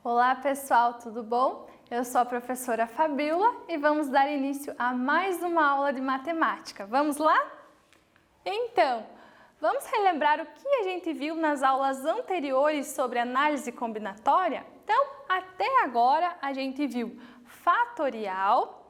Olá pessoal, tudo bom? Eu sou a professora Fabiola e vamos dar início a mais uma aula de matemática. Vamos lá? Então, vamos relembrar o que a gente viu nas aulas anteriores sobre análise combinatória? Então, até agora a gente viu fatorial,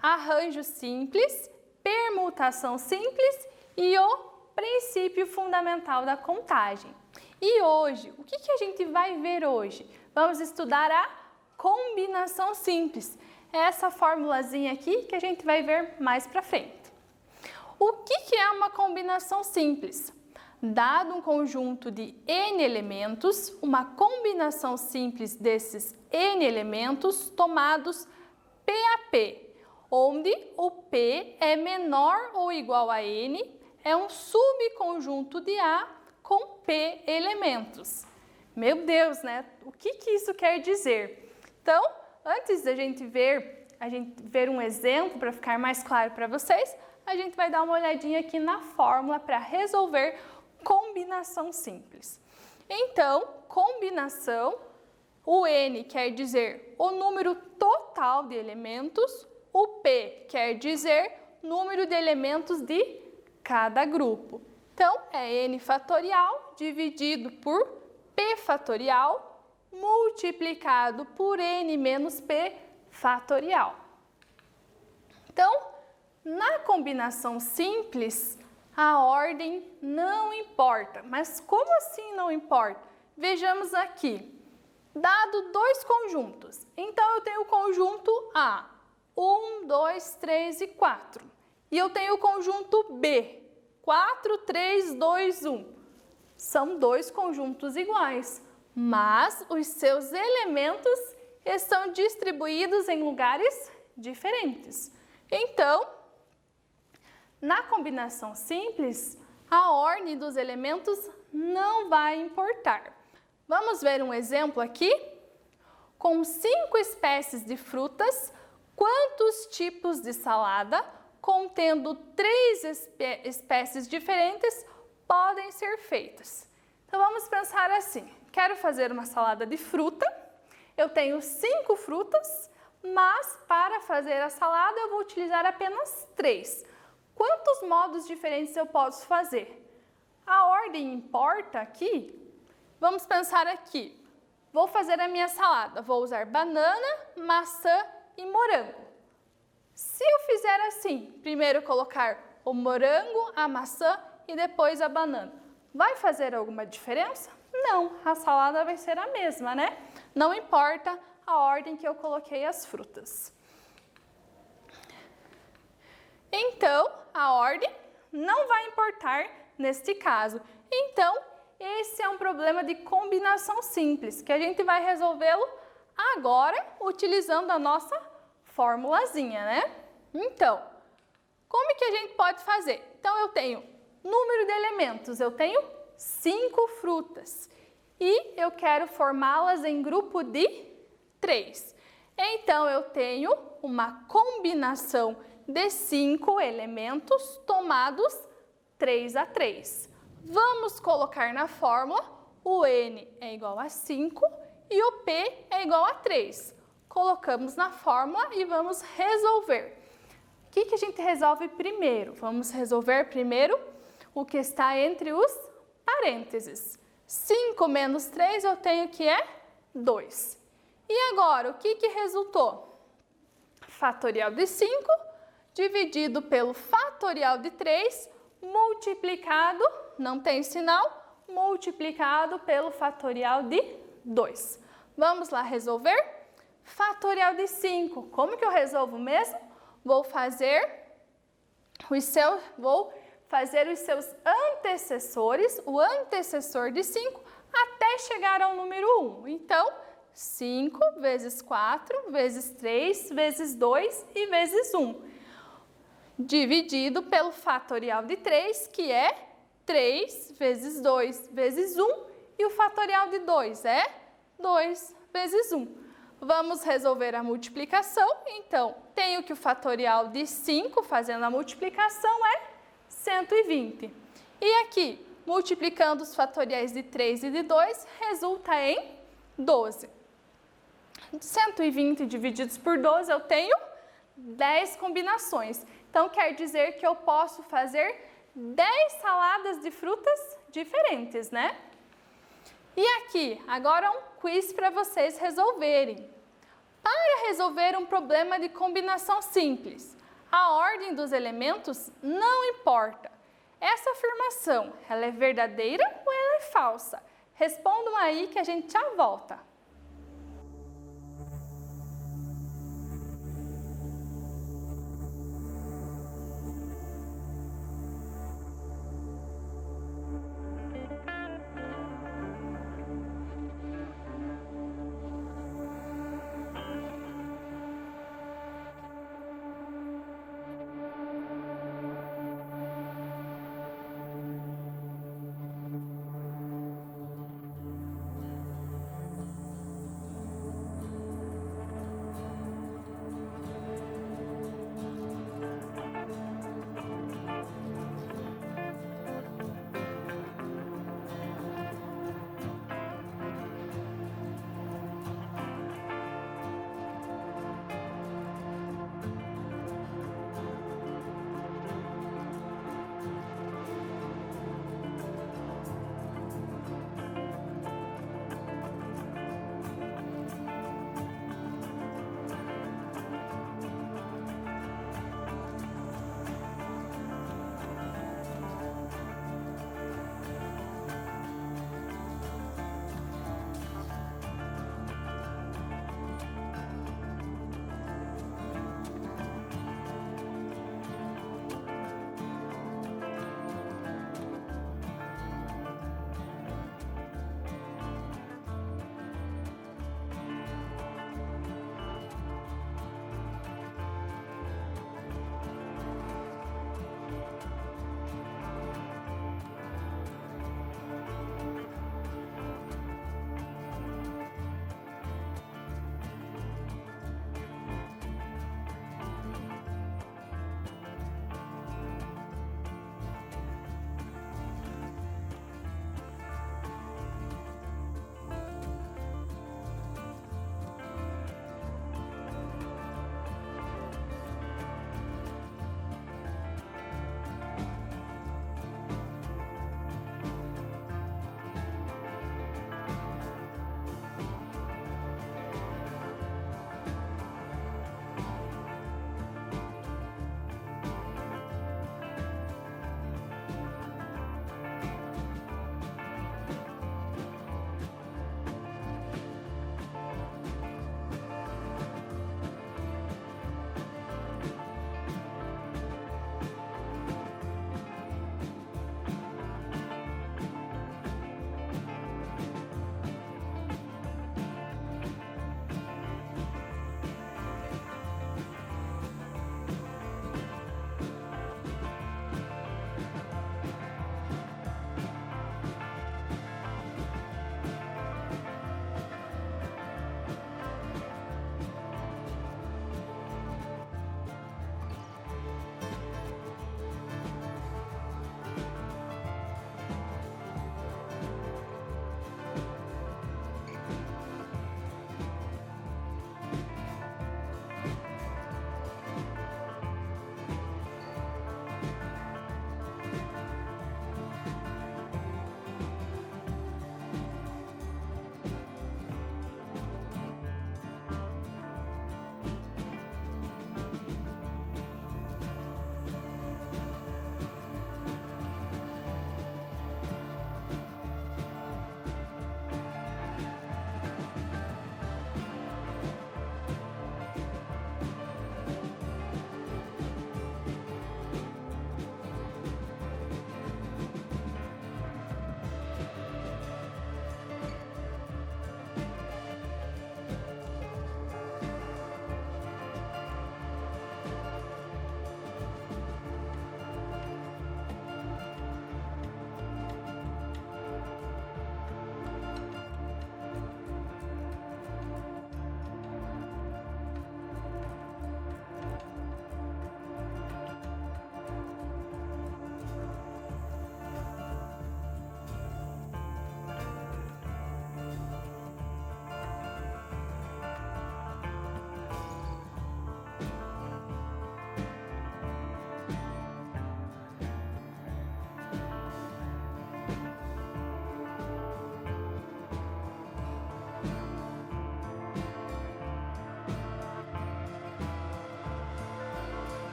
arranjo simples, permutação simples e o princípio fundamental da contagem. E hoje, o que a gente vai ver hoje? Vamos estudar a combinação simples. É essa formulazinha aqui que a gente vai ver mais para frente. O que é uma combinação simples? Dado um conjunto de N elementos, uma combinação simples desses N elementos tomados P a P, onde o P é menor ou igual a N, é um subconjunto de A com P elementos. Meu Deus, né? O que isso quer dizer? Então, antes da gente ver um exemplo para ficar mais claro para vocês, a gente vai dar uma olhadinha aqui na fórmula para resolver combinação simples. Então, combinação, o N quer dizer o número total de elementos, o P quer dizer número de elementos de cada grupo. Então, é N fatorial dividido por P fatorial multiplicado por N menos P fatorial. Então, na combinação simples, a ordem não importa. Mas como assim não importa? Vejamos aqui. Dado dois conjuntos, então eu tenho o conjunto A, 1, 2, 3 e 4. E eu tenho o conjunto B, 4, 3, 2, 1. São dois conjuntos iguais, mas os seus elementos estão distribuídos em lugares diferentes. Então, na combinação simples, a ordem dos elementos não vai importar. Vamos ver um exemplo aqui? Com 5 espécies de frutas, quantos tipos de salada contendo 3 espécies diferentes podem ser feitas? Então vamos pensar assim, quero fazer uma salada de fruta, eu tenho 5 frutas, mas para fazer a salada eu vou utilizar apenas 3. Quantos modos diferentes eu posso fazer? A ordem importa aqui? Vamos pensar aqui, vou fazer a minha salada, vou usar banana, maçã e morango. Se eu fizer assim, primeiro colocar o morango, a maçã e depois a banana, vai fazer alguma diferença? Não, a salada vai ser a mesma, né? Não importa a ordem que eu coloquei as frutas. Então, a ordem não vai importar neste caso. Então, esse é um problema de combinação simples, que a gente vai resolvê-lo agora utilizando a nossa formulazinha, né? Então, como que a gente pode fazer? Então, eu tenho número de elementos, eu tenho 5 frutas e eu quero formá-las em grupo de 3. Então, eu tenho uma combinação de 5 elementos tomados 3 a 3. Vamos colocar na fórmula, o N é igual a 5 e o P é igual a 3. Colocamos na fórmula e vamos resolver. O que a gente resolve primeiro? Vamos resolver primeiro o que está entre os parênteses. 5 menos 3 eu tenho que é 2. E agora, o que resultou? Fatorial de 5 dividido pelo fatorial de 3 multiplicado, não tem sinal, multiplicado pelo fatorial de 2. Vamos lá resolver? Fatorial de 5, como que eu resolvo mesmo? Vou fazer os seus antecessores, o antecessor de 5, até chegar ao número 1. Então, 5 vezes 4, vezes 3, vezes 2 e vezes 1. Dividido pelo fatorial de 3, que é 3 vezes 2 vezes 1. E o fatorial de 2 é 2 vezes 1. Vamos resolver a multiplicação. Então, tenho que o fatorial de 5 fazendo a multiplicação é 120. E aqui, multiplicando os fatoriais de 3 e de 2, resulta em 12. 120 divididos por 12, eu tenho 10 combinações. Então, quer dizer que eu posso fazer 10 saladas de frutas diferentes, né? E aqui, agora um quiz para vocês resolverem. Para resolver um problema de combinação simples, a ordem dos elementos não importa. Essa afirmação, ela é verdadeira ou ela é falsa? Respondam aí que a gente já volta.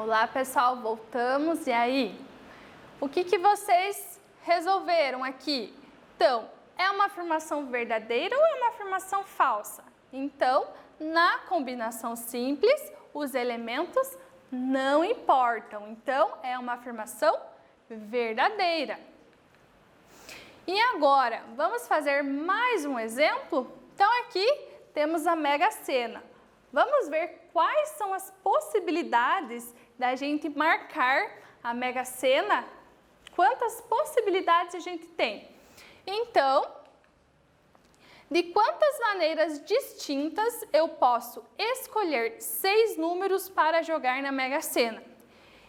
Olá, pessoal, voltamos. E aí? O que vocês resolveram aqui? Então, é uma afirmação verdadeira ou é uma afirmação falsa? Então, na combinação simples, os elementos não importam. Então, é uma afirmação verdadeira. E agora, vamos fazer mais um exemplo? Então, aqui temos a Mega Sena. Vamos ver quais são as possibilidades da gente marcar a Mega Sena. Quantas possibilidades a gente tem? Então, de quantas maneiras distintas eu posso escolher 6 números para jogar na Mega Sena?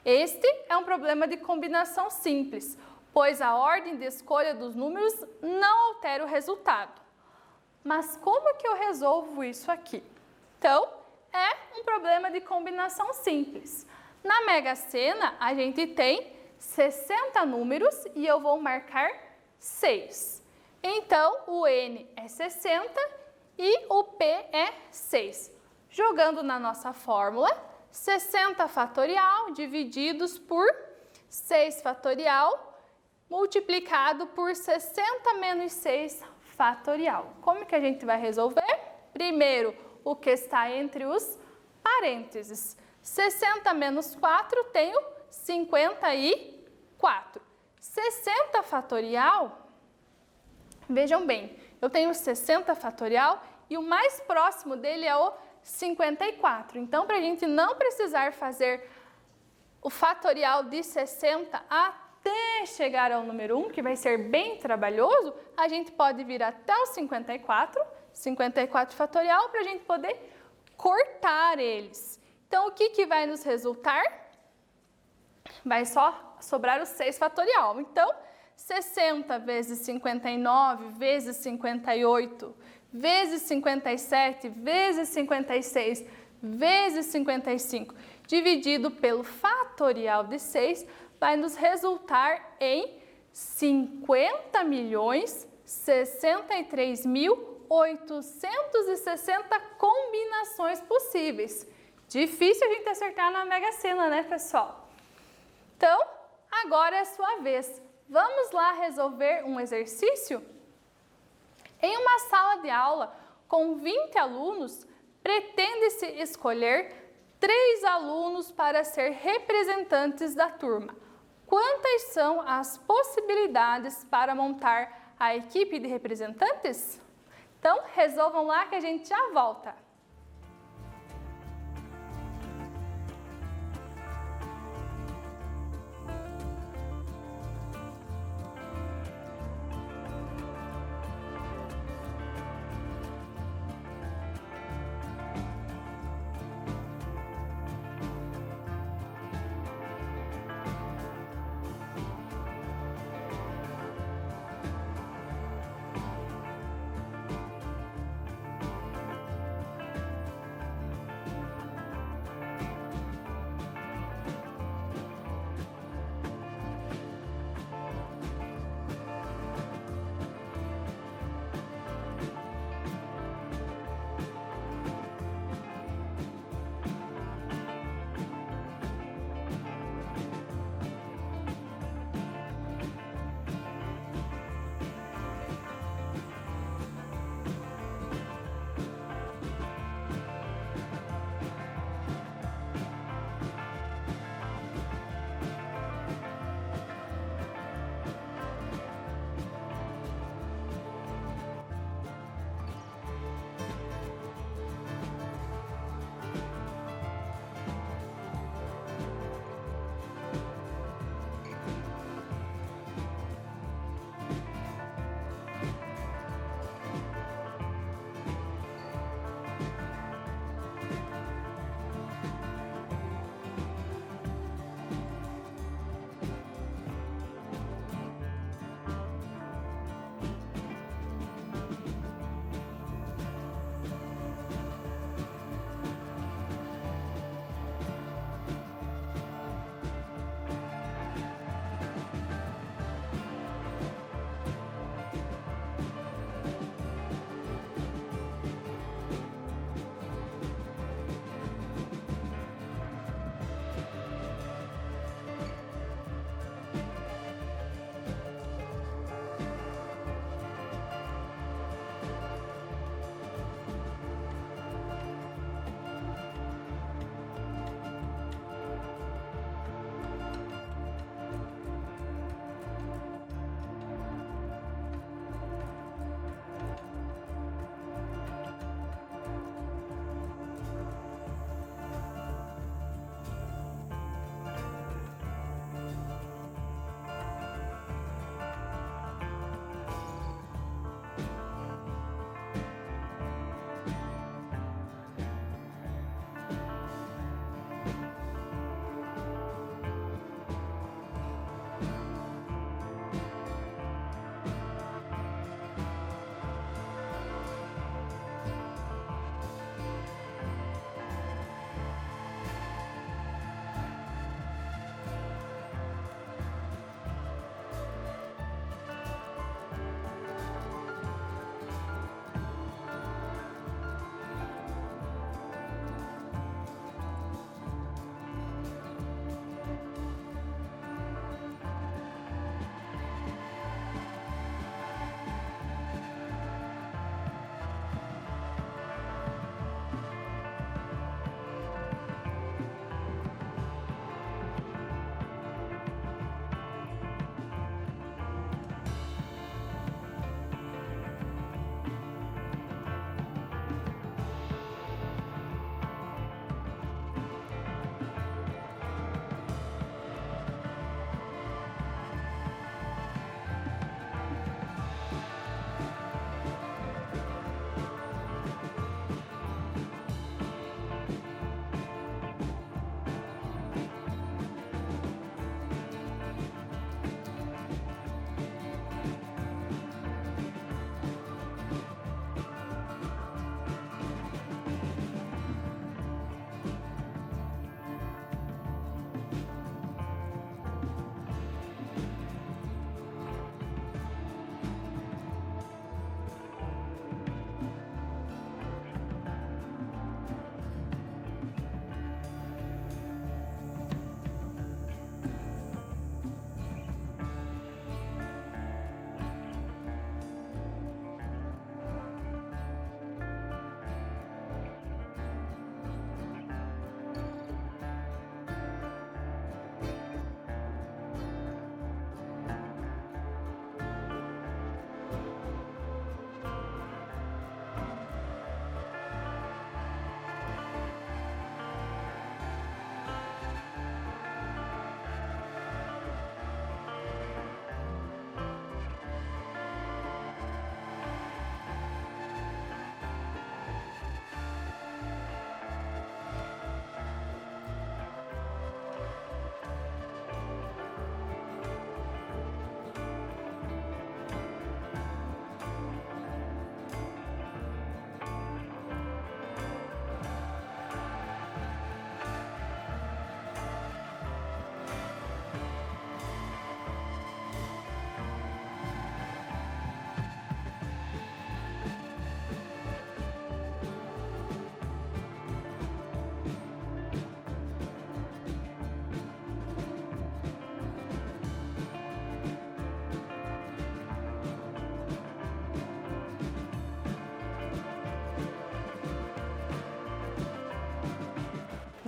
Este é um problema de combinação simples, pois a ordem de escolha dos números não altera o resultado. Mas como que eu resolvo isso aqui? Então, é um problema de combinação simples. Na Mega Sena, a gente tem 60 números e eu vou marcar 6. Então, o N é 60 e o P é 6. Jogando na nossa fórmula, 60 fatorial divididos por 6 fatorial multiplicado por 60 menos 6 fatorial. Como que a gente vai resolver? Primeiro, o que está entre os parênteses. 60 menos 4, tenho 54. 60 fatorial, vejam bem, eu tenho 60 fatorial e o mais próximo dele é o 54. Então, para a gente não precisar fazer o fatorial de 60 até chegar ao número 1, que vai ser bem trabalhoso, a gente pode vir até o 54 fatorial, para a gente poder cortar eles. Então, o que vai nos resultar? Vai só sobrar o 6 fatorial. Então, 60 vezes 59 vezes 58 vezes 57 vezes 56 vezes 55 dividido pelo fatorial de 6 vai nos resultar em 50.063.860 combinações possíveis. Difícil a gente acertar na Mega Sena, né, pessoal? Então, agora é a sua vez. Vamos lá resolver um exercício? Em uma sala de aula com 20 alunos, pretende-se escolher 3 alunos para ser representantes da turma. Quantas são as possibilidades para montar a equipe de representantes? Então, resolvam lá que a gente já volta.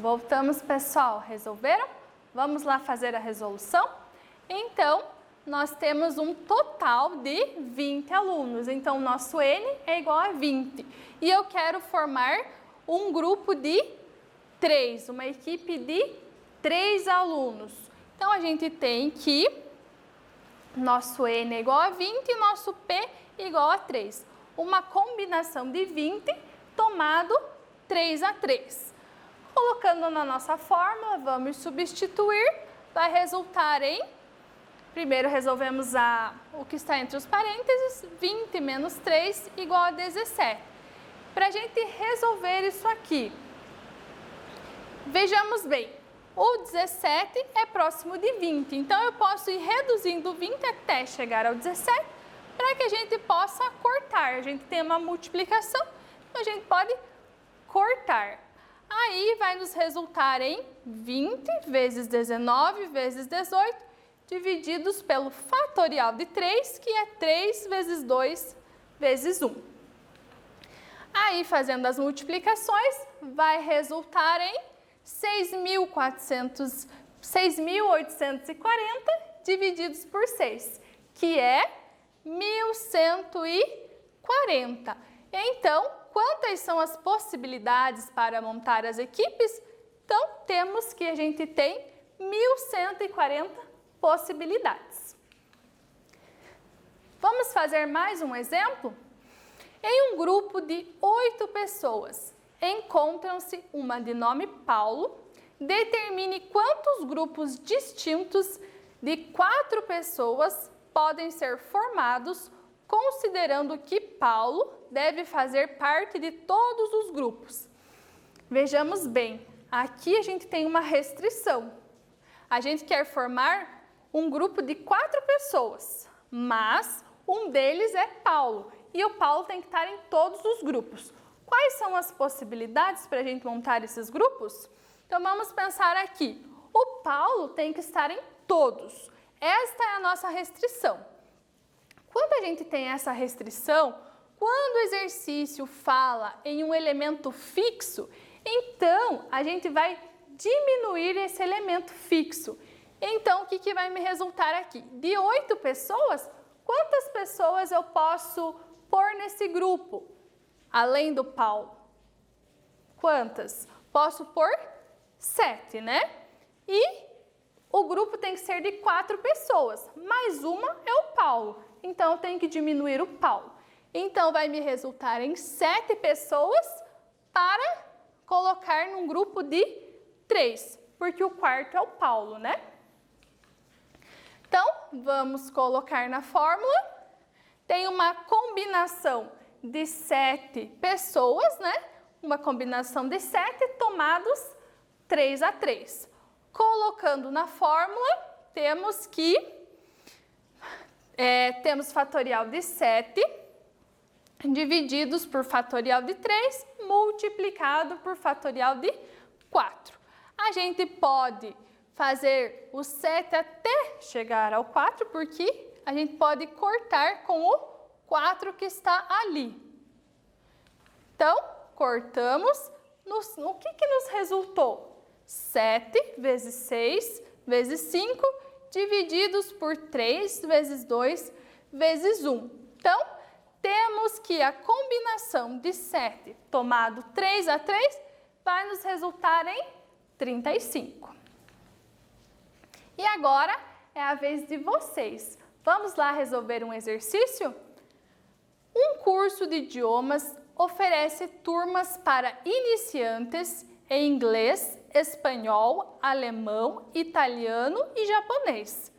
Voltamos, pessoal. Resolveram? Vamos lá fazer a resolução? Então, nós temos um total de 20 alunos. Então, o nosso N é igual a 20. E eu quero formar um grupo de 3, uma equipe de 3 alunos. Então, a gente tem que nosso N é igual a 20 e nosso P igual a 3. Uma combinação de 20 tomado 3 a 3. Colocando na nossa fórmula, vamos substituir, vai resultar em, primeiro resolvemos o que está entre os parênteses, 20 menos 3 igual a 17. Para a gente resolver isso aqui, vejamos bem, o 17 é próximo de 20, então eu posso ir reduzindo 20 até chegar ao 17, para que a gente possa cortar. A gente tem uma multiplicação, então a gente pode cortar. Aí vai nos resultar em 20 vezes 19 vezes 18, divididos pelo fatorial de 3, que é 3 vezes 2 vezes 1. Aí, fazendo as multiplicações, vai resultar em 6.840 divididos por 6, que é 1.140. Então, quantas são as possibilidades para montar as equipes? Então, temos que a gente tem 1.140 possibilidades. Vamos fazer mais um exemplo? Em um grupo de 8 pessoas, encontram-se uma de nome Paulo. Determine quantos grupos distintos de 4 pessoas podem ser formados, considerando que Paulo deve fazer parte de todos os grupos. Vejamos bem, aqui a gente tem uma restrição. A gente quer formar um grupo de 4 pessoas, mas um deles é Paulo, e o Paulo tem que estar em todos os grupos. Quais são as possibilidades para a gente montar esses grupos? Então vamos pensar aqui. O Paulo tem que estar em todos. Esta é a nossa restrição. Quando a gente tem essa restrição, quando o exercício fala em um elemento fixo, então a gente vai diminuir esse elemento fixo. Então, o que vai me resultar aqui? De 8 pessoas, quantas pessoas eu posso pôr nesse grupo, além do Paulo? Quantas? Posso pôr 7, né? E o grupo tem que ser de 4 pessoas, mais uma é o Paulo. Então, eu tenho que diminuir o Paulo. Então, vai me resultar em 7 pessoas para colocar num grupo de 3, porque o quarto é o Paulo, né? Então, vamos colocar na fórmula. Tem uma combinação de 7 pessoas, né? Uma combinação de 7 tomados 3 a 3. Colocando na fórmula, temos que temos fatorial de 7 divididos por fatorial de 3 multiplicado por fatorial de 4. A gente pode fazer o 7 até chegar ao 4, porque a gente pode cortar com o 4 que está ali. Então, cortamos. O que nos resultou? 7 vezes 6 vezes 5 divididos por 3 vezes 2 vezes 1. Então, temos que a combinação de 7 tomado 3 a 3 vai nos resultar em 35. E agora é a vez de vocês. Vamos lá resolver um exercício? Um curso de idiomas oferece turmas para iniciantes em inglês, espanhol, alemão, italiano e japonês.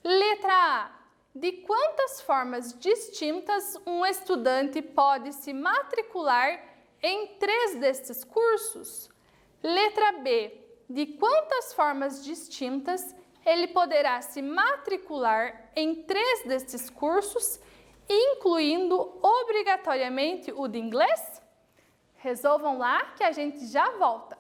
Letra A. De quantas formas distintas um estudante pode se matricular em 3 destes cursos? Letra B. De quantas formas distintas ele poderá se matricular em 3 destes cursos, incluindo obrigatoriamente o de inglês? Resolvam lá que a gente já volta.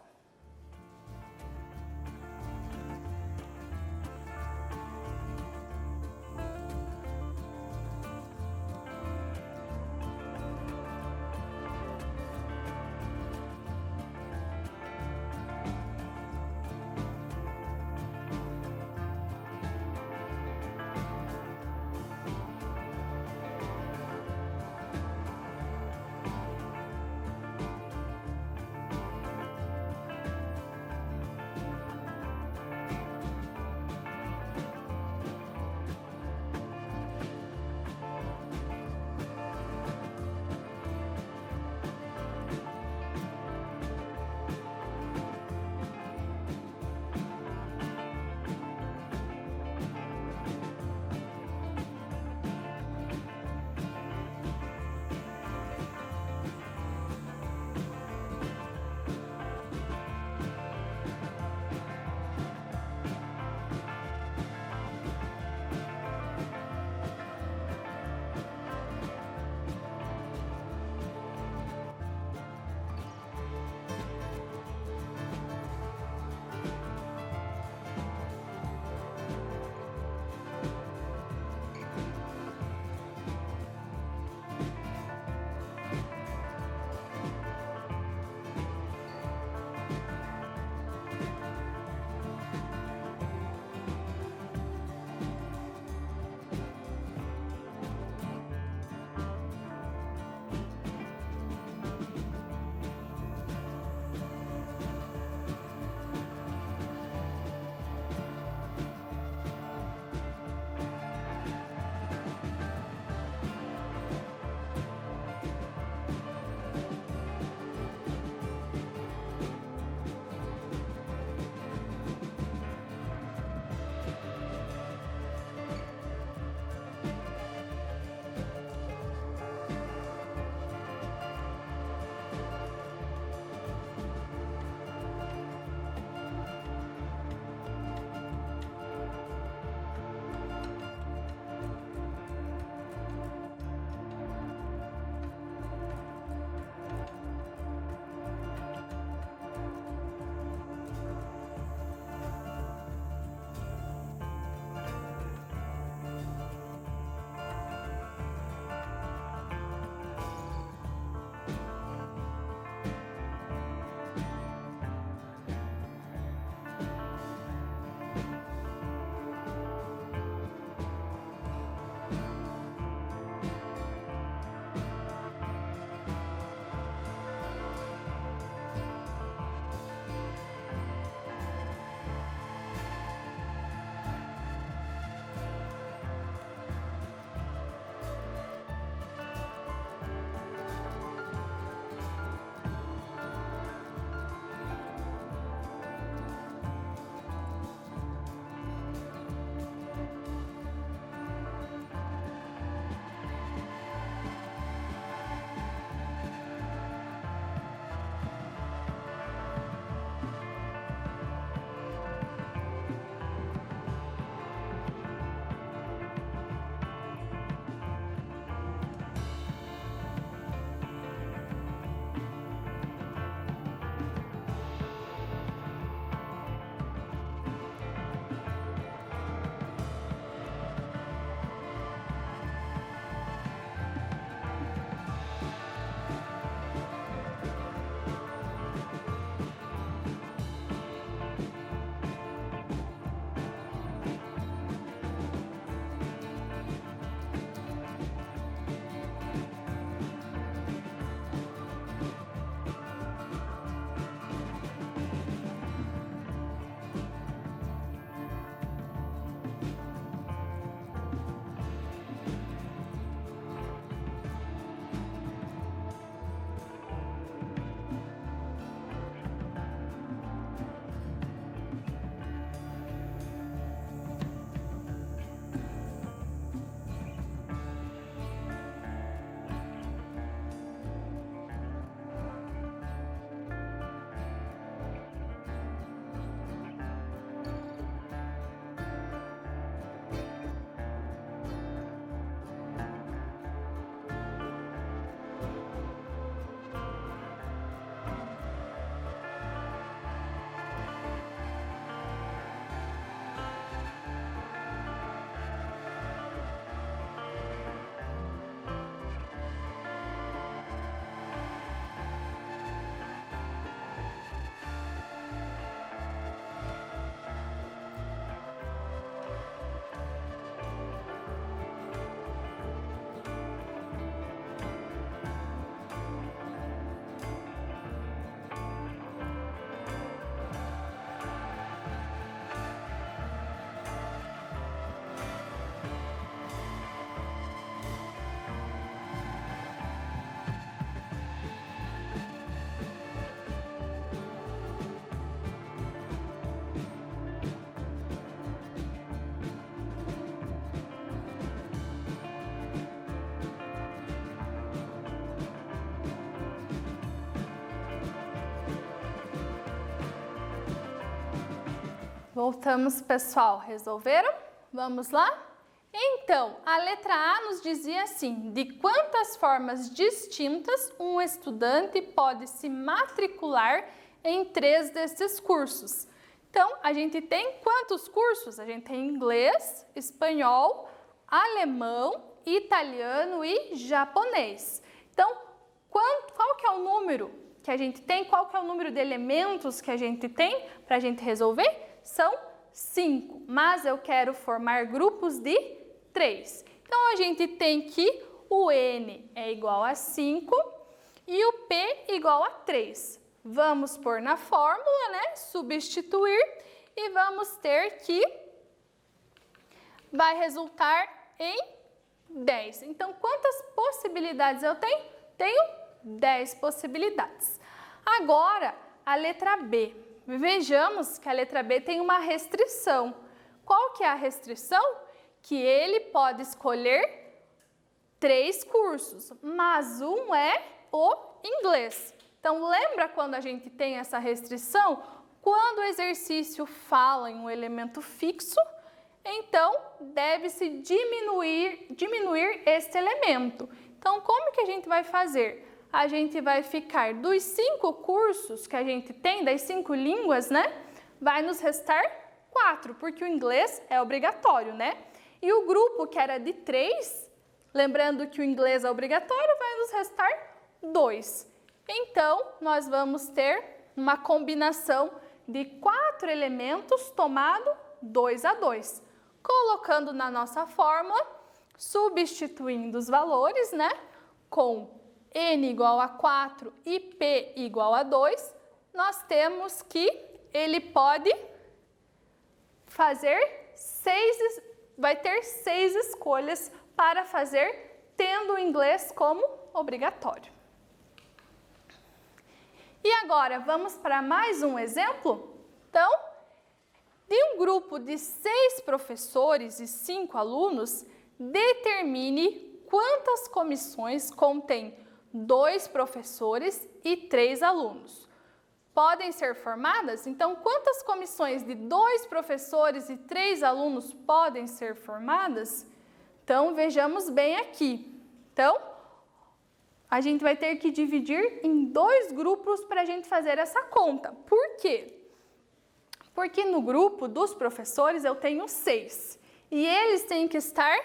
Voltamos, pessoal. Resolveram? Vamos lá? Então, a letra A nos dizia assim: de quantas formas distintas um estudante pode se matricular em 3 desses cursos? Então, a gente tem quantos cursos? A gente tem inglês, espanhol, alemão, italiano e japonês. Então, qual que é o número que a gente tem? Qual que é o número de elementos que a gente tem para a gente resolver? São 5, mas eu quero formar grupos de 3. Então, a gente tem que o N é igual a 5 e o P igual a 3. Vamos pôr na fórmula, né? Substituir e vamos ter que vai resultar em 10. Então, quantas possibilidades eu tenho? Tenho 10 possibilidades. Agora, a letra B. Vejamos que a letra B tem uma restrição. Qual que é a restrição? Que ele pode escolher 3 cursos, mas um é o inglês. Então, lembra quando a gente tem essa restrição? Quando o exercício fala em um elemento fixo, então deve-se diminuir este elemento. Então, como que a gente vai fazer? A gente vai ficar dos 5 cursos que a gente tem, das 5 línguas, né? Vai nos restar 4, porque o inglês é obrigatório, né? E o grupo que era de 3, lembrando que o inglês é obrigatório, vai nos restar 2. Então, nós vamos ter uma combinação de 4 elementos tomado 2 a 2. Colocando na nossa fórmula, substituindo os valores, né? Com N igual a 4 e P igual a 2, nós temos que ele pode fazer 6, vai ter 6 escolhas para fazer, tendo o inglês como obrigatório. E agora, vamos para mais um exemplo? Então, de um grupo de 6 professores e 5 alunos, determine quantas comissões contém 2 professores e 3 alunos. Podem ser formadas? Então, quantas comissões de 2 professores e 3 alunos podem ser formadas? Então, vejamos bem aqui. Então, a gente vai ter que dividir em 2 grupos para a gente fazer essa conta. Por quê? Porque no grupo dos professores eu tenho 6. E eles têm que estar...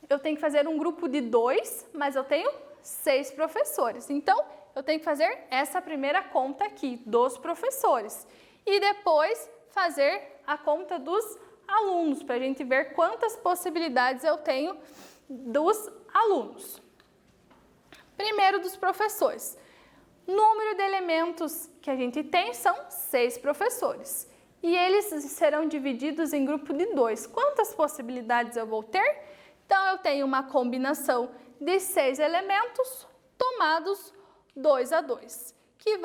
Eu tenho que fazer um grupo de 2, mas eu tenho 6 professores. Então, eu tenho que fazer essa primeira conta aqui, dos professores. E depois fazer a conta dos alunos, para a gente ver quantas possibilidades eu tenho dos alunos. Primeiro dos professores. Número de elementos que a gente tem são 6 professores. E eles serão divididos em grupo de 2. Quantas possibilidades eu vou ter? Então, eu tenho uma combinação de 6 elementos tomados 2 a 2, que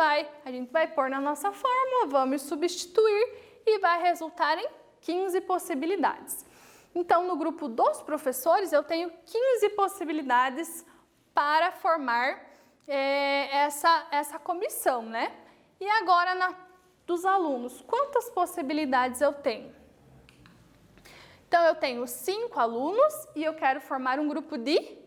a gente vai pôr na nossa fórmula, vamos substituir e vai resultar em 15 possibilidades. Então, no grupo dos professores, eu tenho 15 possibilidades para formar essa comissão, né? E agora, dos alunos, quantas possibilidades eu tenho? Então, eu tenho 5 alunos e eu quero formar um grupo de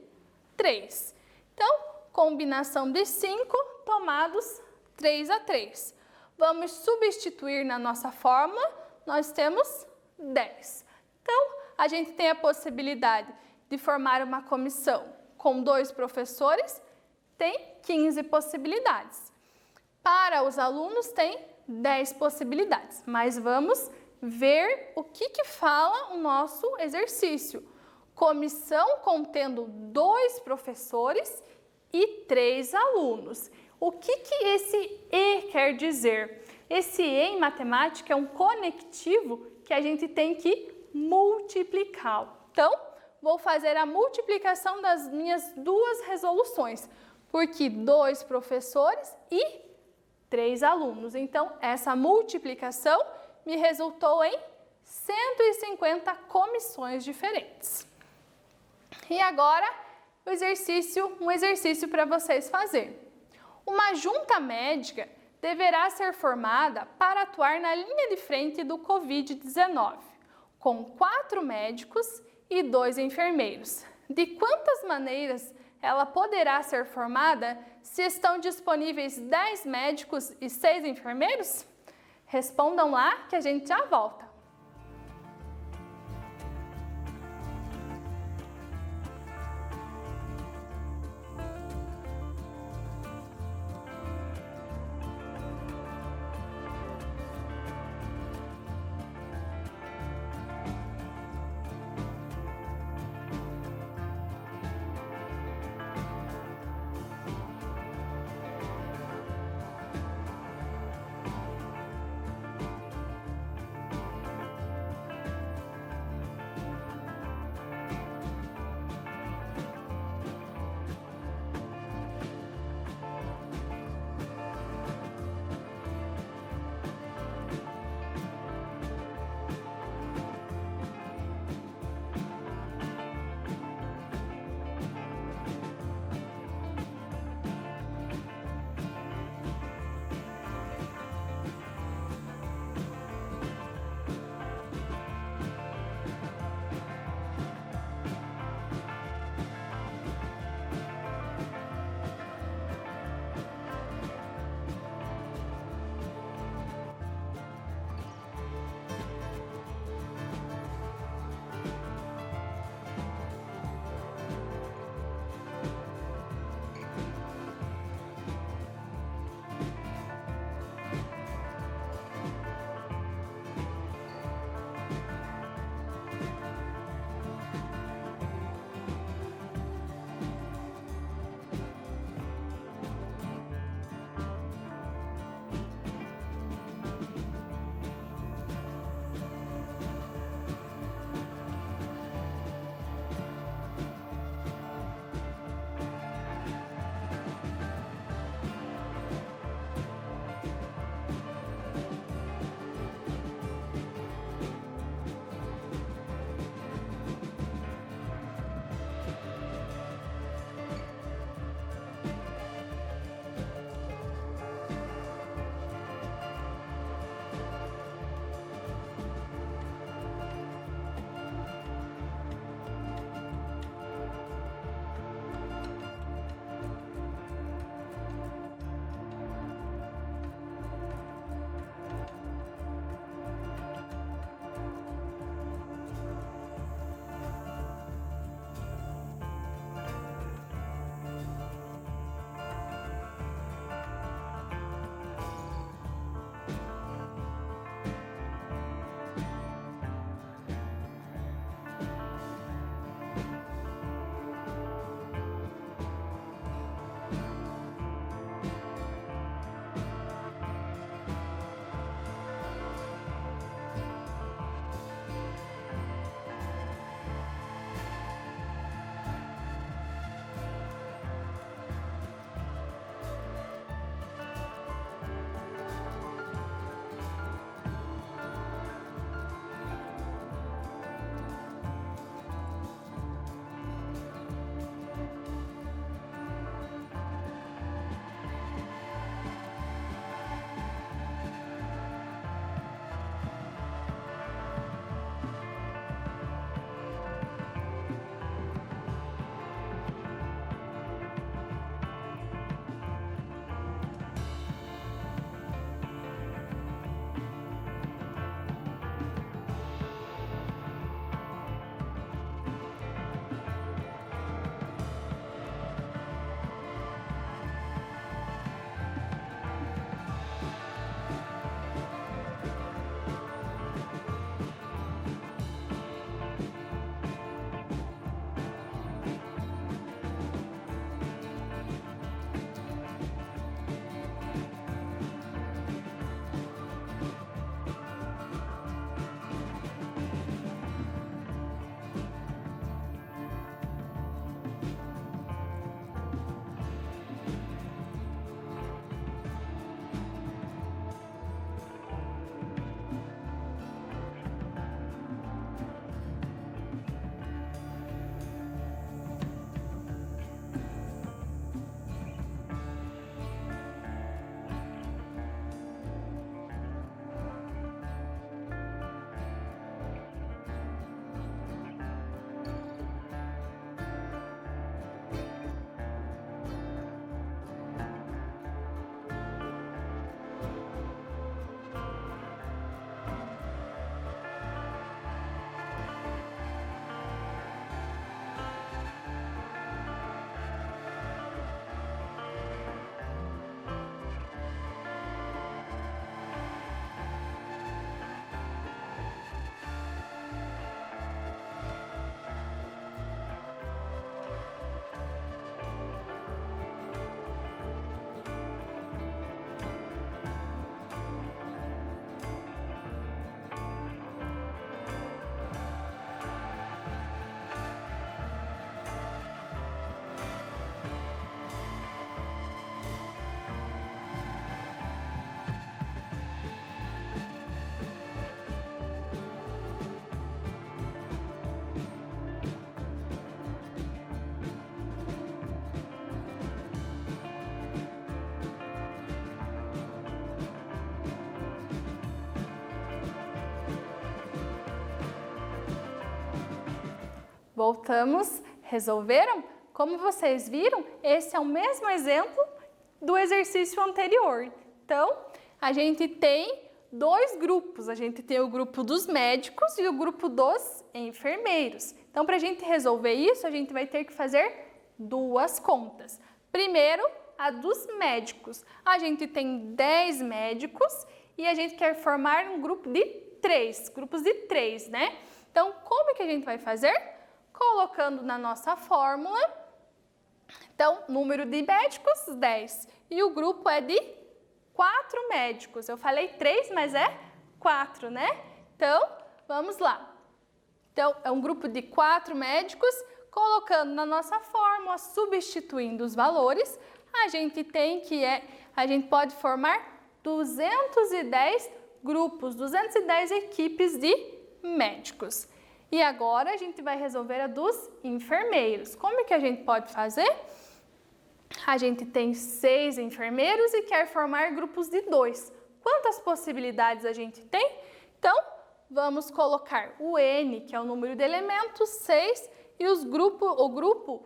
3. Então, combinação de 5 tomados 3 a 3. Vamos substituir na nossa fórmula, nós temos 10. Então, a gente tem a possibilidade de formar uma comissão com 2 professores, tem 15 possibilidades. Para os alunos, tem 10 possibilidades, mas vamos ver o que fala o nosso exercício. Comissão contendo 2 professores e 3 alunos. O que esse E quer dizer? Esse E em matemática é um conectivo que a gente tem que multiplicar. Então, vou fazer a multiplicação das minhas 2 resoluções, porque 2 professores e 3 alunos. Então, essa multiplicação me resultou em 150 comissões diferentes. E agora, um exercício para vocês fazerem. Uma junta médica deverá ser formada para atuar na linha de frente do Covid-19, com 4 médicos e 2 enfermeiros. De quantas maneiras ela poderá ser formada se estão disponíveis 10 médicos e 6 enfermeiros? Respondam lá que a gente já volta. Voltamos, resolveram? Como vocês viram, esse é o mesmo exemplo do exercício anterior. Então, a gente tem dois grupos, a gente tem o grupo dos médicos e o grupo dos enfermeiros. Então, para a gente resolver isso, a gente vai ter que fazer duas contas. Primeiro, a dos médicos. A gente tem 10 médicos e a gente quer formar um grupo de 3, grupos de 3, né? Então, como que a gente vai fazer? Colocando na nossa fórmula, então, número de médicos, 10. E o grupo é de 4 médicos. Eu falei 3, mas é 4, né? Então, vamos lá. Então, é um grupo de 4 médicos, colocando na nossa fórmula, substituindo os valores, a gente pode formar 210 grupos, 210 equipes de médicos. E agora a gente vai resolver a dos enfermeiros. Como que a gente pode fazer? A gente tem 6 enfermeiros e quer formar grupos de 2. Quantas possibilidades a gente tem? Então, vamos colocar o N, que é o número de elementos, 6, e o grupo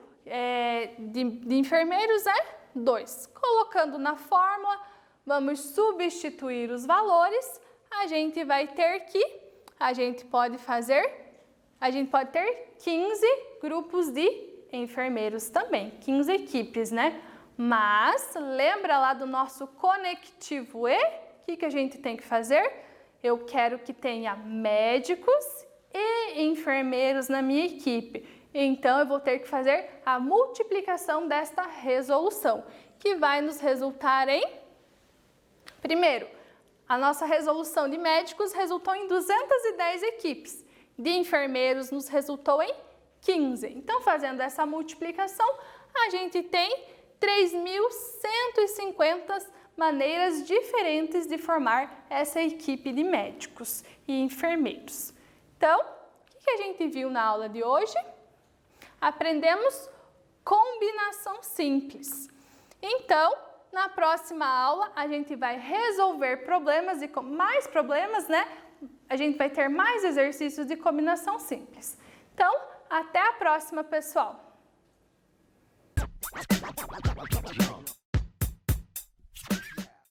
de enfermeiros é 2. Colocando na fórmula, vamos substituir os valores, a gente pode ter 15 grupos de enfermeiros também, 15 equipes, né? Mas, lembra lá do nosso conectivo E? O que a gente tem que fazer? Eu quero que tenha médicos e enfermeiros na minha equipe. Então, eu vou ter que fazer a multiplicação desta resolução, que vai nos resultar em... Primeiro, a nossa resolução de médicos resultou em 210 equipes. De enfermeiros nos resultou em 15. Então, fazendo essa multiplicação, a gente tem 3.150 maneiras diferentes de formar essa equipe de médicos e enfermeiros. Então, o que a gente viu na aula de hoje? Aprendemos combinação simples. Então, na próxima aula, a gente vai resolver problemas e mais problemas, né? A gente vai ter mais exercícios de combinação simples. Então, até a próxima, pessoal!